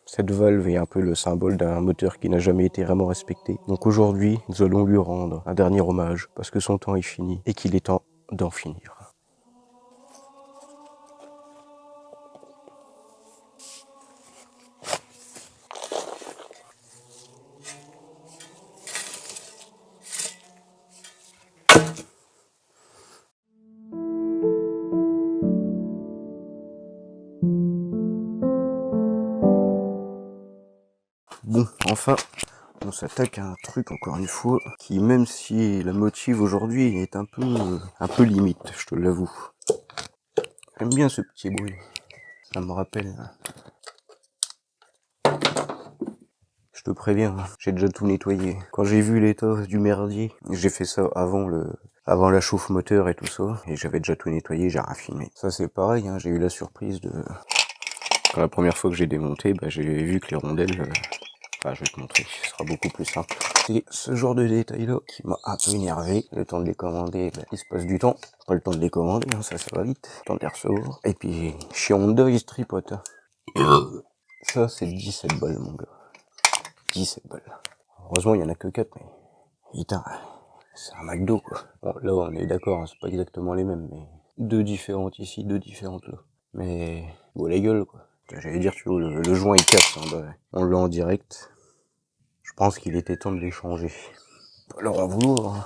Cette valve est un peu le symbole d'un moteur qui n'a jamais été vraiment respecté. Donc aujourd'hui, nous allons lui rendre un dernier hommage parce que son temps est fini et qu'il est temps d'en finir. Bon, enfin, on s'attaque à un truc, encore une fois, qui, même si la motive aujourd'hui, est un peu limite, je te l'avoue. J'aime bien ce petit bruit. Ça me rappelle. Je te préviens, j'ai déjà tout nettoyé. Quand j'ai vu l'état du merdier, j'ai fait ça avant la chauffe moteur et tout ça, et j'avais déjà tout nettoyé, j'ai rien filmé. Ça c'est pareil, hein, j'ai eu la surprise de... Quand la première fois que j'ai démonté, j'ai vu que les rondelles... Enfin, je vais te montrer, ce sera beaucoup plus simple. C'est ce genre de détail-là qui m'a un peu énervé. Le temps de les commander, il se passe du temps. Pas le temps de les commander, hein, ça va vite. Le temps de les recevoir. Et puis, chez Honda, ils se tripotent. Ça, c'est 17 balles, mon gars. 17 balles. Heureusement, il y en a que 4, mais... Putain, c'est un McDo, quoi. Bon, là, on est d'accord, hein, c'est pas exactement les mêmes, mais... Deux différentes ici, deux différentes là. Mais... Bon, les gueules, quoi. J'allais dire, tu vois, le joint, il casse. Hein, on l'a en direct. Je pense qu'il était temps de les changer. Pas leur en vouloir. Hein.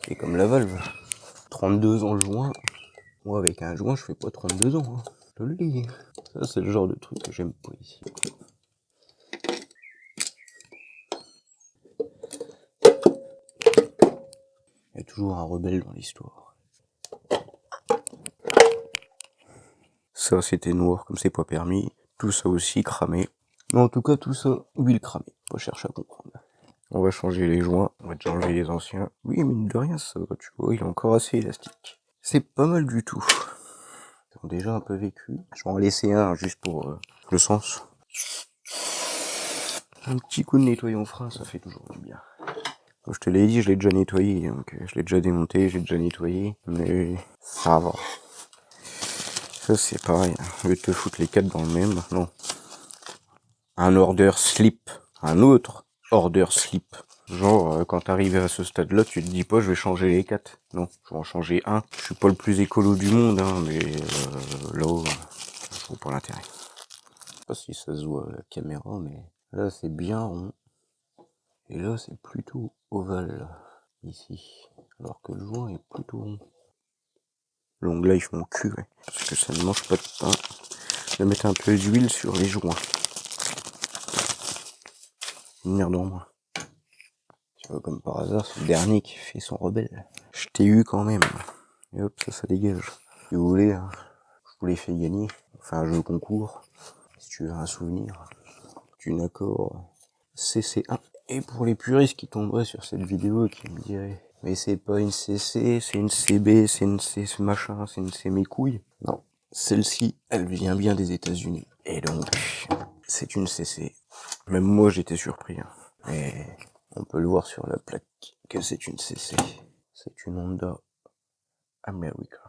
C'est comme la valve. 32 ans le joint. Moi, avec un joint, je fais pas 32 ans. Hein. Je te le dis. Ça, c'est le genre de truc que j'aime pas ici. Il y a toujours un rebelle dans l'histoire. Ça, c'était noir, comme c'est pas permis. Tout ça aussi, cramé. Mais en tout cas, tout ça, huile cramée. Pas chercher à comprendre. On va changer les joints. On va déjà enlever les anciens. Oui, mine de rien, ça va, tu vois, il est encore assez élastique. C'est pas mal du tout. Ils ont déjà un peu vécu. Je vais en laisser un juste pour le sens. Un petit coup de nettoyant frein, ça fait toujours du bien. Comme je te l'ai dit, je l'ai déjà nettoyé, donc je l'ai déjà démonté, j'ai déjà nettoyé, mais ça va. Ça c'est pareil, au lieu de te foutre les 4 dans le même, non. Un order slip, un autre order slip. Genre, quand t'arrives à ce stade-là, tu te dis pas, je vais changer les 4. Non, je vais en changer un. Je suis pas le plus écolo du monde, hein, mais là, je vois pas l'intérêt. Je sais pas si ça se voit à la caméra, mais là c'est bien rond. Et là c'est plutôt ovale, ici. Alors que le joint est plutôt rond. Long life mon cul, ouais. Parce que ça ne mange pas de pain. Je vais mettre un peu d'huile sur les joints. Une merde en moins. Tu vois, comme par hasard, c'est le dernier qui fait son rebelle. Je t'ai eu quand même. Et hop, ça dégage. Si vous voulez, hein, je vous les fais gagner. Enfin, un jeu concours. Si tu veux un souvenir d'une accord CC1. Et pour les puristes qui tomberaient sur cette vidéo et qui me diraient mais c'est pas une CC, c'est une CB, c'est une C machin, c'est une C mes couilles. Non, celle-ci, elle vient bien des États-Unis. Et donc, c'est une CC. Même moi, j'étais surpris. Hein. Mais on peut le voir sur la plaque que c'est une CC. C'est une Honda America.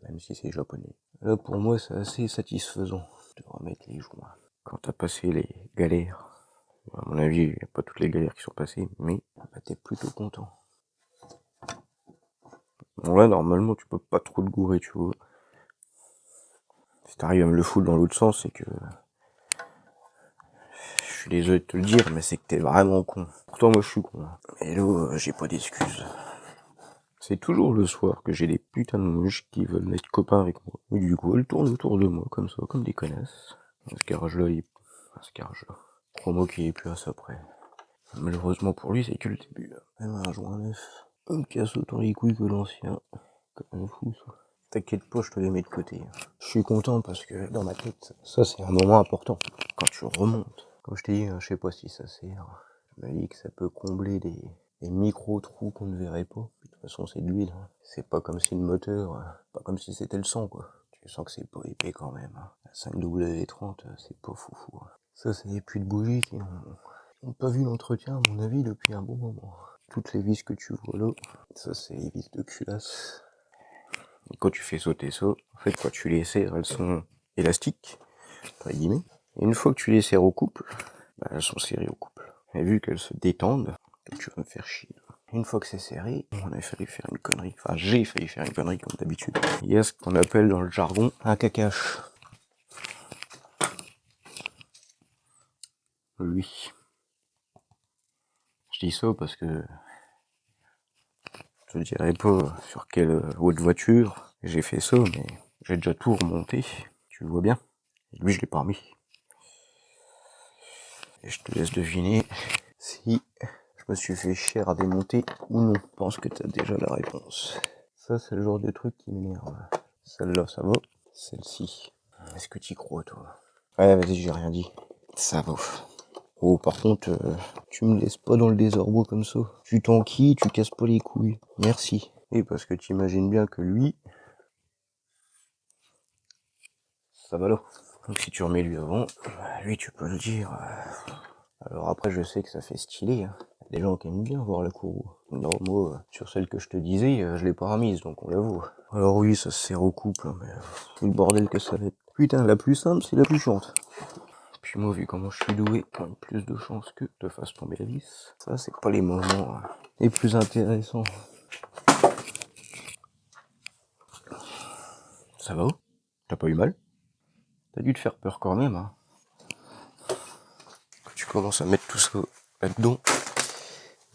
Même si c'est japonais. Là, pour moi, c'est assez satisfaisant de remettre les joints. Quand t'as passé les galères, à mon avis, il n'y a pas toutes les galères qui sont passées, mais t'es plutôt content. Bon là, normalement, tu peux pas trop te gourer, tu vois. Si t'arrives à me le foutre dans l'autre sens, c'est que... Je suis désolé de te le dire, mais c'est que t'es vraiment con. Pourtant, moi, je suis con. Et là, j'ai pas d'excuses. C'est toujours le soir que j'ai des putains de mouches qui veulent être copains avec moi. Et du coup, elles tournent autour de moi, comme ça, comme des connasses. Ce garage-là, ce garage-là. Promo qui est plus à ça près. Malheureusement pour lui, c'est que le début. Même un joint neuf. On me casse autant les couilles que l'ancien. Comme un fou, ça. T'inquiète pas, je te les mets de côté. Je suis content parce que dans ma tête, ça c'est un moment important. Quand tu remontes. Comme je t'ai dit, je sais pas si ça sert. Je me dis que ça peut combler des micro-trous qu'on ne verrait pas. De toute façon, c'est de l'huile. Hein. C'est pas comme si le moteur, pas comme si c'était le sang, quoi. Tu sens que c'est pas épais quand même. Hein. La 5W30, c'est pas foufou. Hein. Ça, c'est des puits de bougies qui n'ont pas vu l'entretien, à mon avis, depuis un bon moment. Toutes les vis que tu vois là, ça, c'est les vis de culasse. Et quand tu fais sauter ça, en fait, quand tu les serres, elles sont élastiques, entre guillemets. Et une fois que tu les serres au couple, bah, elles sont serrées au couple. Et vu qu'elles se détendent, tu vas me faire chier. Une fois que c'est serré, on a failli faire une connerie. Enfin, j'ai failli faire une connerie comme d'habitude. Il y a ce qu'on appelle dans le jargon un cacache. Lui. Je dis ça parce que je te dirais pas sur quelle haute voiture j'ai fait ça, mais j'ai déjà tout remonté. Tu vois bien. Et lui, je l'ai pas remis. Et je te laisse deviner si je me suis fait chier à démonter ou non. Je pense que t'as déjà la réponse. Ça, c'est le genre de truc qui m'énerve. Celle-là, ça va. Celle-ci. Est-ce que t'y crois, toi? Ouais, vas-y, j'ai rien dit. Ça va. Oh, par contre, tu me laisses pas dans le désordre comme ça. Tu t'enquilles, tu casses pas les couilles. Merci. Et parce que t'imagines bien que lui, ça va là. Donc si tu remets lui avant, lui, tu peux le dire. Alors après, je sais que ça fait stylé. Hein. Il y a des gens qui aiment bien voir la courroie. Non, moi, sur celle que je te disais, je l'ai pas remise, donc on l'avoue. Alors oui, ça se sert au couple, hein, mais tout le bordel que ça va être. Putain, la plus simple, c'est la plus chiante. Puis moi, vu comment je suis doué, quand même plus de chances que te fasse tomber la vis. Ça, c'est pas les moments les plus intéressants. Ça va? T'as pas eu mal? T'as dû te faire peur quand même, hein. Quand tu commences à mettre tout ça là-dedans,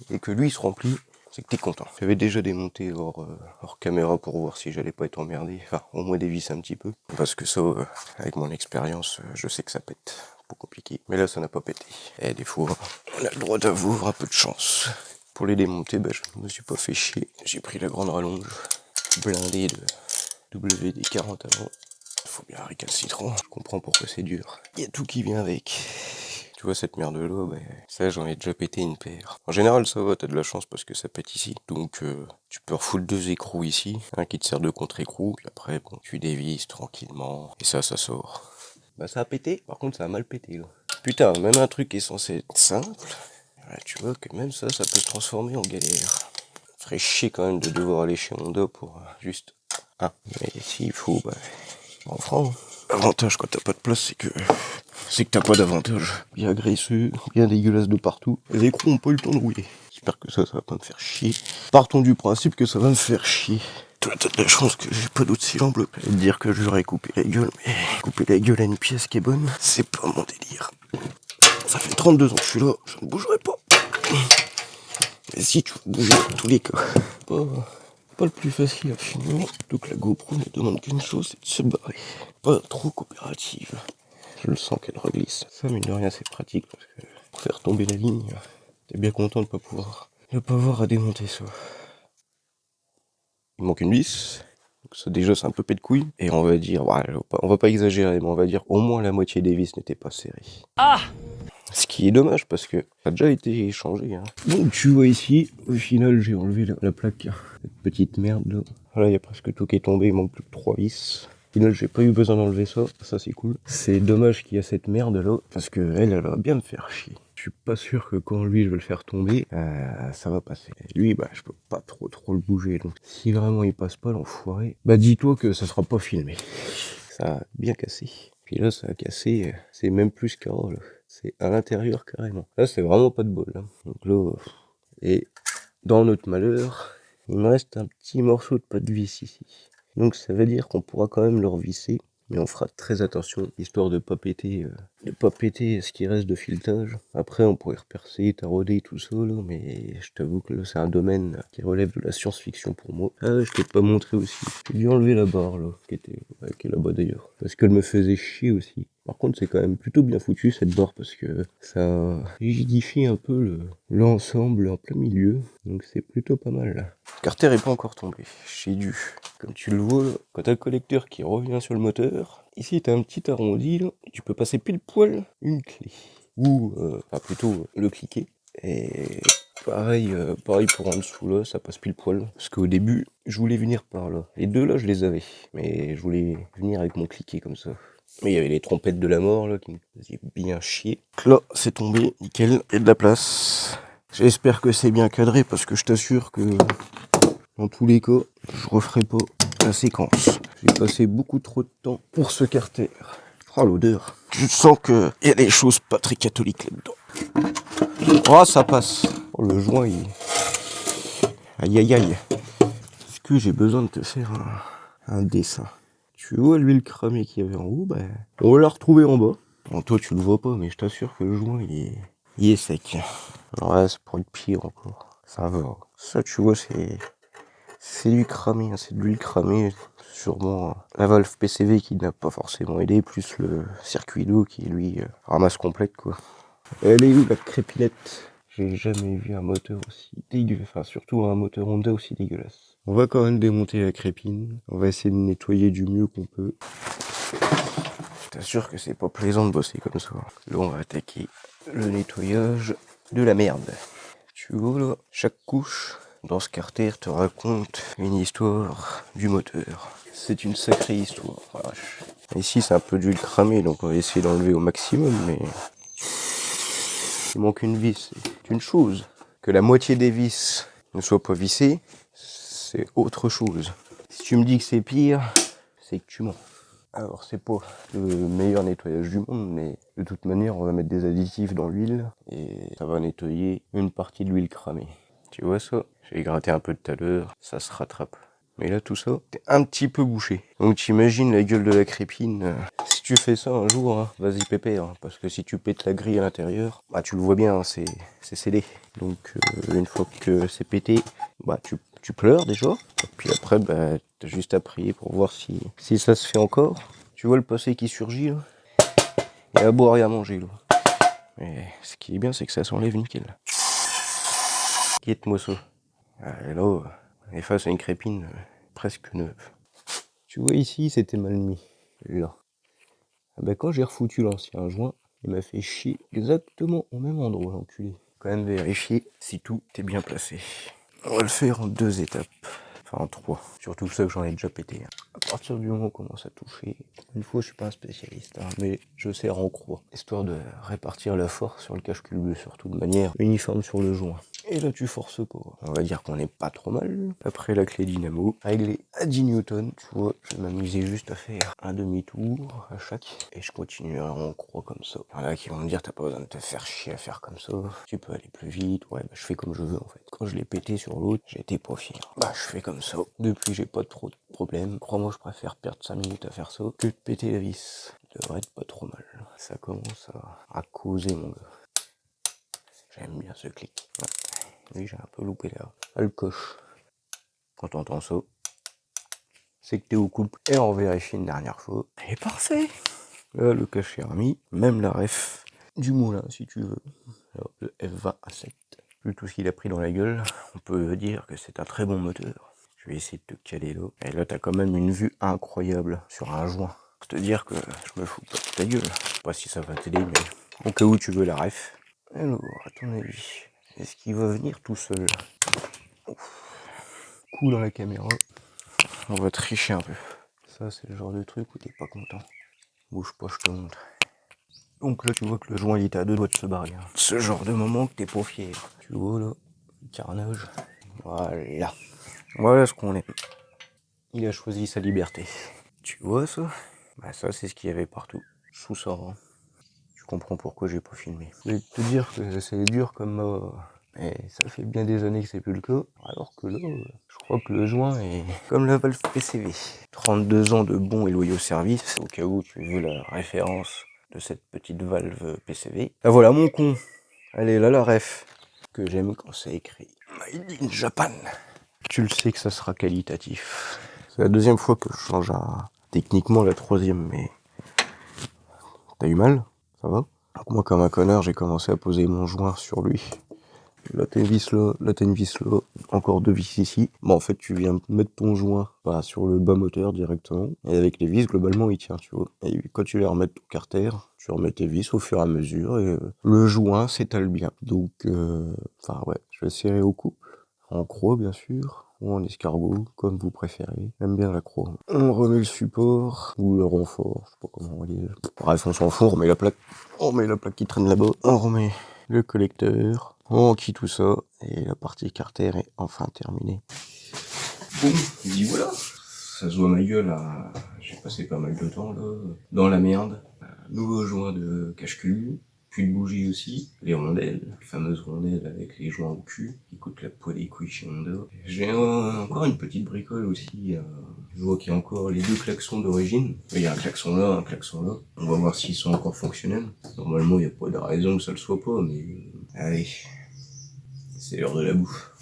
et que lui il se remplit, c'est que t'es content. J'avais déjà démonté hors caméra pour voir si j'allais pas être emmerdé, enfin au moins dévisser un petit peu. Parce que ça, avec mon expérience, je sais que ça pète. Pas compliqué. Mais là ça n'a pas pété. Et des fois, on a le droit d'avoir un peu de chance. Pour les démonter, je me suis pas fait chier. J'ai pris la grande rallonge, blindée de WD-40 avant. Faut bien récalcitrant. Je comprends pourquoi c'est dur. Il y a tout qui vient avec. Tu vois cette merde là, ça j'en ai déjà pété une paire. En général ça va, t'as de la chance parce que ça pète ici. Donc tu peux refouler 2 écrous ici, un qui te sert de contre-écrou, puis après bon, tu dévisses tranquillement, et ça sort. Ça a pété, par contre ça a mal pété là. Putain, même un truc qui est censé être simple, tu vois que même ça peut se transformer en galère. Ferait chier quand même de devoir aller chez Honda pour juste un. Mais s'il faut, en France, l'avantage quand t'as pas de place, c'est que t'as pas d'avantage. Bien graisseux, bien dégueulasse de partout. Les écrous ont pas eu le temps de rouiller. J'espère que ça va pas me faire chier. Partons du principe que ça va me faire chier. Toi, t'as de la chance que j'ai pas d'autres cylindres bleus. Je vais te dire que j'aurais coupé la gueule, mais couper la gueule à une pièce qui est bonne, c'est pas mon délire. Ça fait 32 ans que je suis là, je ne bougerai pas. Mais si, tu vas bouger dans tous les cas. Pas le plus facile à finir. Donc la GoPro ne demande qu'une chose, c'est de se barrer. Pas trop coopérative. Je le sens qu'elle reglisse. Ça, mine de rien, c'est pratique parce que pour faire tomber la ligne, t'es bien content de pas avoir à démonter ça. Il manque une vis. Donc ça, déjà, c'est un peu pet de couille. Et on va dire, on va pas exagérer, mais on va dire au moins la moitié des vis n'étaient pas serrées. Ah! Ce qui est dommage parce que ça a déjà été échangé. Hein. Donc tu vois ici, au final, j'ai enlevé la plaque. Cette petite merde là. Voilà, il y a presque tout qui est tombé, il manque plus que 3 vis. Au final, j'ai pas eu besoin d'enlever ça c'est cool. C'est dommage qu'il y a cette merde là, parce que elle va bien me faire chier. Je suis pas sûr que quand lui je vais le faire tomber, ça va passer. Et lui, je peux pas trop le bouger. Donc si vraiment il passe pas l'enfoiré, dis-toi que ça sera pas filmé. Ça a bien cassé. Puis là, ça a cassé, c'est même plus carreau là. C'est à l'intérieur carrément. Là, c'est vraiment pas de bol. Hein. Donc là, et dans notre malheur, il me reste un petit morceau de pas de vis ici. Donc ça veut dire qu'on pourra quand même le revisser, mais on fera très attention, histoire de pas péter ce qui reste de filetage. Après, on pourrait repercer, tarauder tout ça, là, mais je t'avoue que là, c'est un domaine qui relève de la science-fiction pour moi. Ah, je t'ai pas montré aussi. J'ai dû enlever la barre, là, qui est là-bas d'ailleurs, parce qu'elle me faisait chier aussi. Par contre, c'est quand même plutôt bien foutu cette barre parce que ça rigidifie un peu l'ensemble en plein milieu. Donc c'est plutôt pas mal là. Le carter est pas encore tombé. J'ai dû. Comme tu le vois, là, quand t'as le collecteur qui revient sur le moteur, ici t'as un petit arrondi là, et tu peux passer pile poil une clé. Ou, plutôt le cliquer. Et pareil pour en dessous là, ça passe pile poil. Parce qu'au début, je voulais venir par là. Les deux là, je les avais. Mais je voulais venir avec mon cliquet comme ça. Mais il y avait les trompettes de la mort là qui me faisaient bien chier. Donc là, c'est tombé, nickel, il y a de la place. J'espère que c'est bien cadré parce que je t'assure que dans tous les cas, je referai pas la séquence. J'ai passé beaucoup trop de temps pour ce carter. Oh, l'odeur. Je sens que y a des choses pas très catholiques là-dedans. Oh, ça passe. Oh, le joint, il... Aïe, aïe, aïe. Est-ce que j'ai besoin de te faire un dessin? Tu vois l'huile cramée qu'il y avait en haut, bah, on va la retrouver en bas. Bon, toi, tu le vois pas, mais je t'assure que le joint, il est sec. Ouais, c'est pour être pire encore. Ça va. Ça, tu vois, c'est du cramé, hein, c'est de l'huile cramée. Sûrement la valve PCV qui n'a pas forcément aidé, plus le circuit d'eau qui, lui, ramasse complète, quoi. Elle est où, la crépinette? J'ai jamais vu un moteur aussi dégueu, enfin surtout un moteur Honda aussi dégueulasse. On va quand même démonter la crépine, on va essayer de nettoyer du mieux qu'on peut. T'assures que c'est pas plaisant de bosser comme ça. Là on va attaquer le nettoyage de la merde. Tu vois là, chaque couche dans ce carter te raconte une histoire du moteur. C'est une sacrée histoire, vache. Ici c'est un peu d'huile cramée donc on va essayer d'enlever au maximum, mais... Il manque une vis, c'est une chose. Que la moitié des vis ne soit pas vissée, c'est autre chose. Si tu me dis que c'est pire, c'est que tu mens. Alors c'est pas le meilleur nettoyage du monde, mais de toute manière on va mettre des additifs dans l'huile et ça va nettoyer une partie de l'huile cramée. Tu vois ça? J'ai gratté un peu tout à l'heure, ça se rattrape. Mais là tout ça, t'es un petit peu bouché. Donc t'imagines la gueule de la crépine. Si tu fais ça un jour, hein, vas-y pépère, hein, parce que si tu pètes la grille à l'intérieur, bah tu le vois bien, hein, c'est scellé. Donc une fois que c'est pété, bah tu pleures déjà. Et puis après, bah t'as juste à prier pour voir si ça se fait encore. Tu vois le passé qui surgit là? Il y a à boire et à manger là. Mais ce qui est bien, c'est que ça s'enlève nickel. Quitte-moi ça. Et là, on est face à une crépine presque neuve. Tu vois ici, c'était mal mis. Là. Ah bah, quand j'ai refoutu l'ancien joint, il m'a fait chier exactement au même endroit, l'enculé. Quand même vérifier si tout est bien placé. On va le faire en 2 étapes. Enfin en 3. Surtout ça que j'en ai déjà pété. À partir du moment où on commence à toucher, une fois je suis pas un spécialiste, hein, mais je serre en croix. Histoire de répartir la force sur le cache-cul bleu, surtout de manière uniforme sur le joint. Et là tu forces pas. On va dire qu'on est pas trop mal. Après la clé dynamo, réglée à 10 newtons, tu vois, je vais m'amuser juste à faire un demi-tour à chaque. Et je continuerai en croix comme ça. Il y en a qui vont me dire t'as pas besoin de te faire chier à faire comme ça. Tu peux aller plus vite. Ouais, bah je fais comme je veux en fait. Quand je l'ai pété sur l'autre, j'étais pas fier. Bah je fais comme ça. Depuis j'ai pas trop de problèmes. Crois-moi, je préfère perdre 5 minutes à faire ça que de péter la vis. Ça devrait être pas trop mal. Ça commence à causer mon gars. J'aime bien ce clic. Ouais. Oui, j'ai un peu loupé là. Elle coche. Quand t'entends ça, c'est que t'es au couple. Et on vérifie une dernière fois. Et parfait. Là, le cachet remis. Même la ref du moulin, si tu veux. Alors, le F20 à 7. Vu tout ce qu'il a pris dans la gueule, on peut dire que c'est un très bon moteur. Je vais essayer de te caler là. Et là, t'as quand même une vue incroyable sur un joint. Pour te dire que je me fous pas de ta gueule. Je sais pas si ça va t'aider, mais au cas où tu veux la ref. Alors, à ton avis, est-ce qu'il va venir tout seul? Coup dans la caméra. On va tricher un peu. Ça, c'est le genre de truc où t'es pas content. Bouge pas, je te montre. Donc là, tu vois que le joint, il était à 2 doigts de se barrer. Hein. Ce genre de moment que t'es pas fier. Tu vois, là, le carnage. Voilà. Voilà ce qu'on aime. Il a choisi sa liberté. Tu vois ça? Bah ça, c'est ce qu'il y avait partout. Sous ça, hein. Tu comprends pourquoi j'ai pas filmé. Je vais te dire que c'est dur comme mort. Et ça fait bien des années que c'est plus le cas. Alors que là, je crois que le joint est comme la valve PCV. 32 ans de bons et loyaux services. Au cas où tu veux la référence de cette petite valve PCV. Ah voilà mon con. Allez, là la ref. Que j'aime quand c'est écrit Made in Japan. Tu le sais que ça sera qualitatif. C'est la 2e fois que je change techniquement la 3e, mais... T'as eu mal? Ça va? Donc moi, comme un connard, j'ai commencé à poser mon joint sur lui. Là, t'as une vis là, là, t'as une vis là, encore 2 vis ici. Bon, en fait, tu viens mettre ton joint sur le bas moteur directement. Et avec les vis, globalement, il tient, tu vois. Et quand tu les remets au carter, tu remets tes vis au fur et à mesure. Et le joint s'étale bien. Donc, enfin, ouais, je vais serrer au couple. En croix, bien sûr. Ou en escargot, comme vous préférez. J'aime bien la croix. On remet le support, ou le renfort, je sais pas comment on dit. Bref, on s'en fout, on remet la plaque. On remet la plaque qui traîne là-bas. On remet le collecteur. On enquille tout ça. Et la partie carter est enfin terminée. Boum, dis voilà. Ça se voit ma gueule, là. J'ai passé pas mal de temps, là, dans la merde. Nouveau joint de cache-cul, puis de bougie aussi, les rondelles, les fameuses rondelles avec les joints au cul, qui coûtent la poêle des couilles chez Honda. J'ai encore une petite bricole aussi, je vois qu'il y a encore les deux klaxons d'origine. Il y a un klaxon là, un klaxon là. On va voir s'ils sont encore fonctionnels. Normalement, il n'y a pas de raison que ça le soit pas, mais... allez, c'est l'heure de la bouffe.